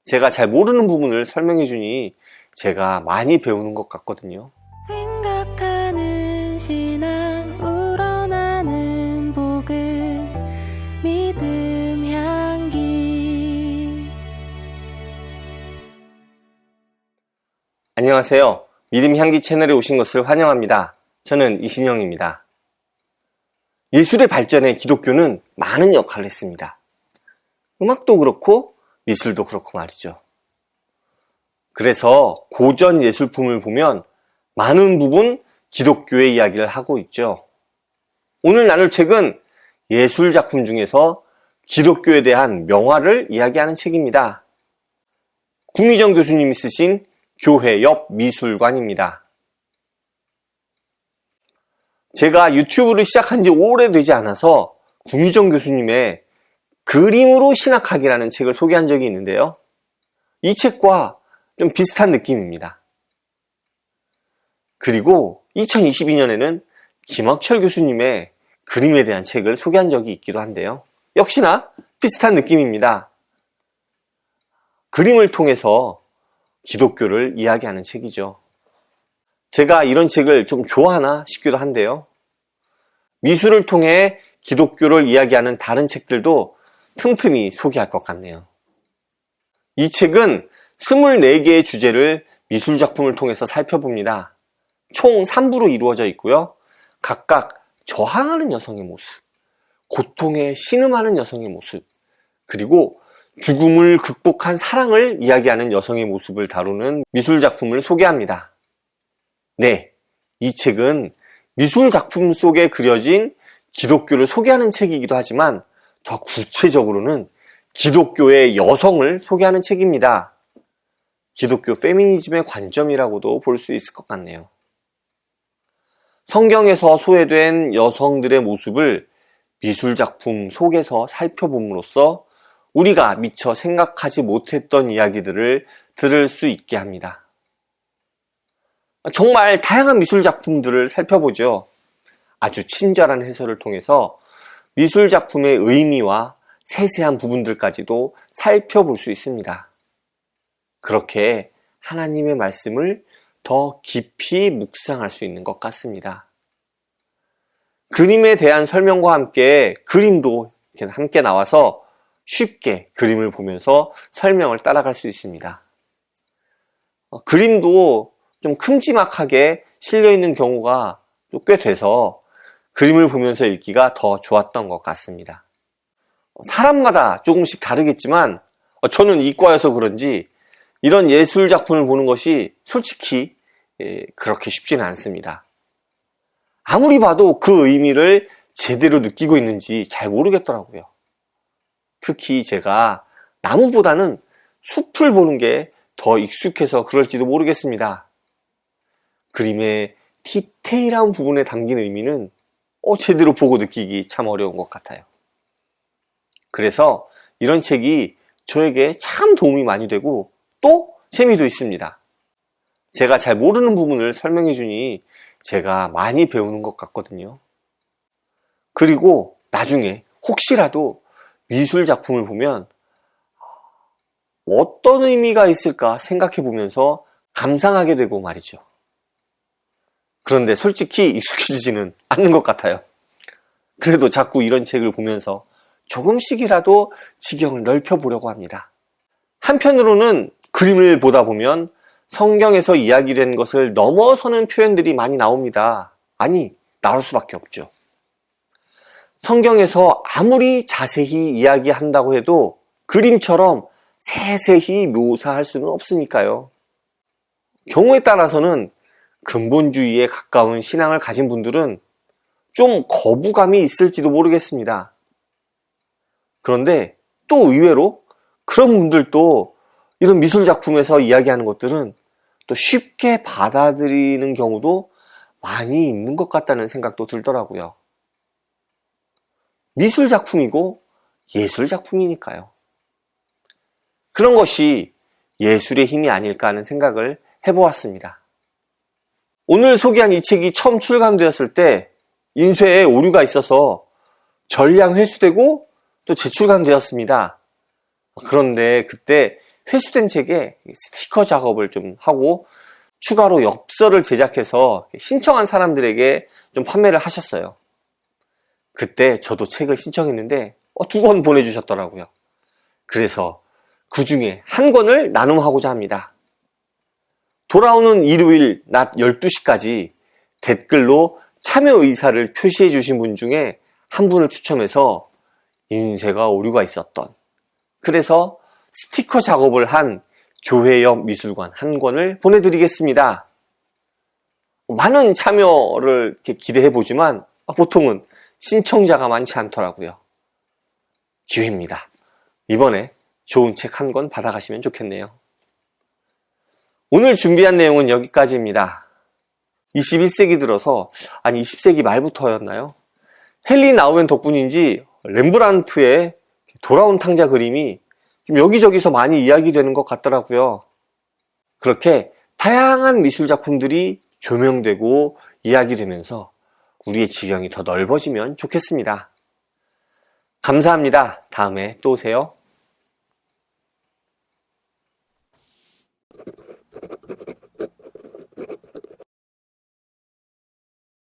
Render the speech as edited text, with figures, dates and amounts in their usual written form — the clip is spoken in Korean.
제가 잘 모르는 부분을 설명해 주니 제가 많이 배우는 것 같거든요. 생각하는 신앙 우러나는 복음 믿음 향기. 안녕하세요. 믿음 향기 채널에 오신 것을 환영합니다. 저는 이신영입니다. 예술의 발전에 기독교는 많은 역할을 했습니다. 음악도 그렇고 미술도 그렇고 말이죠. 그래서 고전 예술품을 보면 많은 부분 기독교의 이야기를 하고 있죠. 오늘 나눌 책은 예술 작품 중에서 기독교에 대한 명화를 이야기하는 책입니다. 국미정 교수님이 쓰신 교회 옆 미술관입니다. 제가 유튜브를 시작한 지 오래되지 않아서 국미정 교수님의 그림으로 신학학이라는 책을 소개한 적이 있는데요. 이 책과 좀 비슷한 느낌입니다. 그리고 2022년에는 김학철 교수님의 그림에 대한 책을 소개한 적이 있기도 한데요. 역시나 비슷한 느낌입니다. 그림을 통해서 기독교를 이야기하는 책이죠. 제가 이런 책을 좀 좋아하나 싶기도 한데요. 미술을 통해 기독교를 이야기하는 다른 책들도 틈틈이 소개할 것 같네요. 이 책은 24개의 주제를 미술작품을 통해서 살펴봅니다. 총 3부로 이루어져 있고요. 각각 저항하는 여성의 모습, 고통에 신음하는 여성의 모습, 그리고 죽음을 극복한 사랑을 이야기하는 여성의 모습을 다루는 미술작품을 소개합니다. 네, 이 책은 미술작품 속에 그려진 기독교를 소개하는 책이기도 하지만 더 구체적으로는 기독교의 여성을 소개하는 책입니다. 기독교 페미니즘의 관점이라고도 볼 수 있을 것 같네요. 성경에서 소외된 여성들의 모습을 미술작품 속에서 살펴봄으로써 우리가 미처 생각하지 못했던 이야기들을 들을 수 있게 합니다. 정말 다양한 미술작품들을 살펴보죠. 아주 친절한 해설을 통해서 미술작품의 의미와 세세한 부분들까지도 살펴볼 수 있습니다. 그렇게 하나님의 말씀을 더 깊이 묵상할 수 있는 것 같습니다. 그림에 대한 설명과 함께 그림도 함께 나와서 쉽게 그림을 보면서 설명을 따라갈 수 있습니다. 그림도 좀 큼지막하게 실려있는 경우가 꽤 돼서 그림을 보면서 읽기가 더 좋았던 것 같습니다. 사람마다 조금씩 다르겠지만 저는 이과여서 그런지 이런 예술 작품을 보는 것이 솔직히 그렇게 쉽지는 않습니다. 아무리 봐도 그 의미를 제대로 느끼고 있는지 잘 모르겠더라고요. 특히 제가 나무보다는 숲을 보는 게 더 익숙해서 그럴지도 모르겠습니다. 그림의 디테일한 부분에 담긴 의미는 제대로 보고 느끼기 참 어려운 것 같아요. 그래서 이런 책이 저에게 참 도움이 많이 되고 또 재미도 있습니다. 제가 잘 모르는 부분을 설명해 주니 제가 많이 배우는 것 같거든요. 그리고 나중에 혹시라도 미술 작품을 보면 어떤 의미가 있을까 생각해 보면서 감상하게 되고 말이죠. 그런데 솔직히 익숙해지지는 않는 것 같아요. 그래도 자꾸 이런 책을 보면서 조금씩이라도 지경을 넓혀보려고 합니다. 한편으로는 그림을 보다 보면 성경에서 이야기된 것을 넘어서는 표현들이 많이 나옵니다. 아니, 나올 수밖에 없죠. 성경에서 아무리 자세히 이야기한다고 해도 그림처럼 세세히 묘사할 수는 없으니까요. 경우에 따라서는 근본주의에 가까운 신앙을 가진 분들은 좀 거부감이 있을지도 모르겠습니다. 그런데 또 의외로 그런 분들도 이런 미술작품에서 이야기하는 것들은 또 쉽게 받아들이는 경우도 많이 있는 것 같다는 생각도 들더라고요. 미술작품이고 예술작품이니까요. 그런 것이 예술의 힘이 아닐까 하는 생각을 해보았습니다. 오늘 소개한 이 책이 처음 출간되었을 때 인쇄에 오류가 있어서 전량 회수되고 또 재출간되었습니다. 그런데 그때 회수된 책에 스티커 작업을 좀 하고 추가로 엽서를 제작해서 신청한 사람들에게 좀 판매를 하셨어요. 그때 저도 책을 신청했는데 2권 보내주셨더라고요. 그래서 그 중에 한 권을 나눔하고자 합니다. 돌아오는 일요일 낮 12시까지 댓글로 참여 의사를 표시해 주신 분 중에 한 분을 추첨해서 인쇄가 오류가 있었던, 그래서 스티커 작업을 한 교회 옆 미술관 한 권을 보내드리겠습니다. 많은 참여를 이렇게 기대해 보지만 보통은 신청자가 많지 않더라고요. 기회입니다. 이번에 좋은 책 한 권 받아가시면 좋겠네요. 오늘 준비한 내용은 여기까지입니다. 21세기 들어서, 아니 20세기 말부터였나요? 헨리 나우엔 덕분인지 렘브란트의 돌아온 탕자 그림이 좀 여기저기서 많이 이야기되는 것 같더라고요. 그렇게 다양한 미술 작품들이 조명되고 이야기되면서 우리의 지경이 더 넓어지면 좋겠습니다. 감사합니다. 다음에 또 오세요.